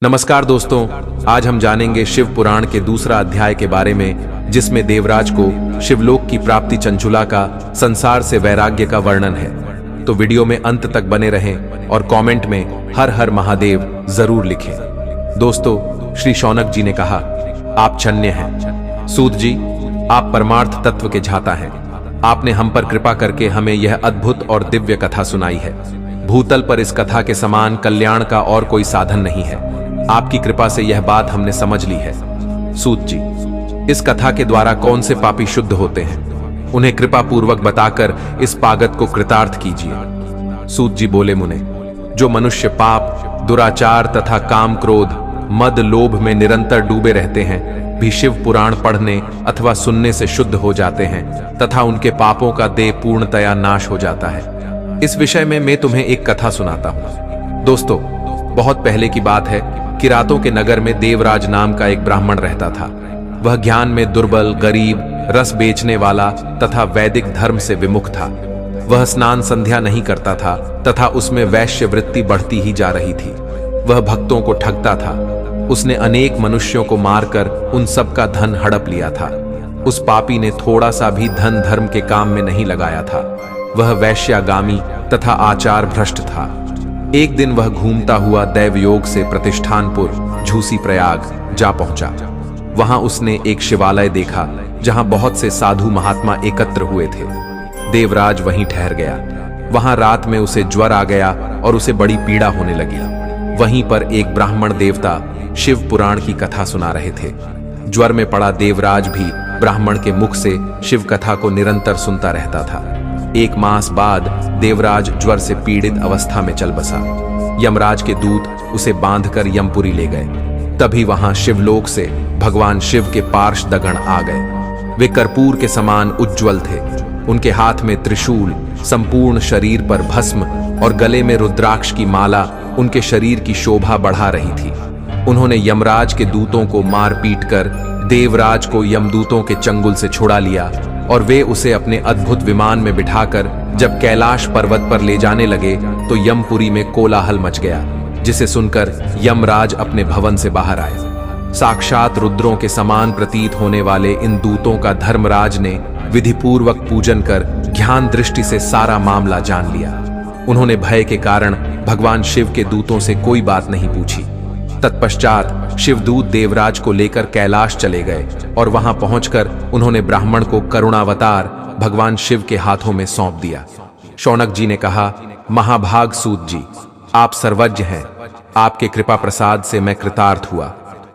नमस्कार दोस्तों, आज हम जानेंगे शिव पुराण के दूसरा अध्याय के बारे में, जिसमें देवराज को शिवलोक की प्राप्ति चंचुला का संसार से वैराग्य का वर्णन है। तो वीडियो में अंत तक बने रहें और कमेंट में हर हर महादेव जरूर लिखें। दोस्तों, श्री शौनक जी ने कहा, आप धन्य हैं सूत जी, आप परमार्थ तत्व के झाता हैं। आपने हम पर कृपा करके हमें यह अद्भुत और दिव्य कथा सुनाई है। भूतल पर इस कथा के समान कल्याण का और कोई साधन नहीं है। आपकी कृपा से यह बात हमने समझ ली है। सूत जी, इस कथा के द्वारा कौन से पापी शुद्ध होते हैं, उन्हें कृपा पूर्वक बताकर इस पागत को कृतार्थ कीजिए। सूत जी बोले, मुने, जो मनुष्य पाप, दुराचार तथा काम, क्रोध, मद, लोभ में निरंतर डूबे रहते हैं, भी शिव पुराण पढ़ने अथवा सुनने से शुद्ध हो जाते हैं तथा उनके पापों का देह पूर्णतया नाश हो जाता है। इस विषय में मैं तुम्हें एक कथा सुनाता हूं। दोस्तों, बहुत पहले की बात है। किरातों के नगर में देवराज नाम का एक ब्राह्मण रहता था। वह ज्ञान में दुर्बल, गरीब, रस बेचने वाला तथा वैदिक धर्म से विमुख था। वह स्नान संध्या नहीं करता था तथा उसमें वैश्य वृत्ति बढ़ती ही जा रही थी। वह भक्तों को ठगता था। उसने अनेक मनुष्यों को मारकर उन सब का धन हड़प लिया था। उस पापी ने थोड़ा सा भी धन धर्म के काम में नहीं लगाया था। वह वैश्यागामी तथा आचार भ्रष्ट था। एक दिन वह घूमता हुआ दैवयोग से प्रतिष्ठानपुर झूसी प्रयाग जा पहुंचा। वहां उसने एक शिवालय देखा जहां बहुत से साधु महात्मा एकत्र हुए थे। देवराज वहीं ठहर गया। वहां रात में उसे ज्वर आ गया और उसे बड़ी पीड़ा होने लगी। वहीं पर एक ब्राह्मण देवता शिव पुराण की कथा सुना रहे थे। ज्वर में पड़ा देवराज भी ब्राह्मण के मुख से शिव कथा को निरंतर सुनता रहता था। एक मास बाद देवराज ज्वर से पीड़ित अवस्था में चल बसा। यमराज के दूत उसे बांधकर यमपुरी ले गए। तभी वहां शिवलोक से भगवान शिव के पार्षदगण आ गए। वे कर्पूर के समान उज्ज्वल थे। उनके हाथ में त्रिशूल, संपूर्ण शरीर पर भस्म और गले में रुद्राक्ष की माला उनके शरीर की शोभा बढ़ा रही थी। उन्होंने यमराज के दूतों को मार पीट कर देवराज को यमदूतों के चंगुल से छुड़ा लिया और वे उसे अपने अद्भुत विमान में बिठाकर जब कैलाश पर्वत पर ले जाने लगे तो यमपुरी में कोलाहल मच गया, जिसे सुनकर यमराज अपने भवन से बाहर आए। साक्षात रुद्रों के समान प्रतीत होने वाले इन दूतों का धर्मराज ने विधिपूर्वक पूजन कर ज्ञान दृष्टि से सारा मामला जान लिया। उन्होंने भय के कारण भगवान शिव के दूतों से कोई बात नहीं पूछी। तत्पश्चात शिवदूत देवराज को लेकर कैलाश चले गए और वहां पहुंचकर उन्होंने ब्राह्मण को करुणावतार भगवान शिव के हाथों में सौंप दिया। शौनक जी ने कहा, महाभाग सूत जी, आप सर्वज्ञ हैं। आपके कृपा प्रसाद से मैं कृतार्थ हुआ।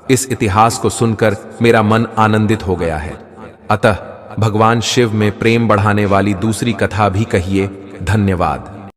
इस इतिहास को सुनकर मेरा मन आनंदित हो गया है। अतः भगवान शिव में प्रेम बढ़ाने वाली दूसरी कथा भी कहिए। धन्यवाद।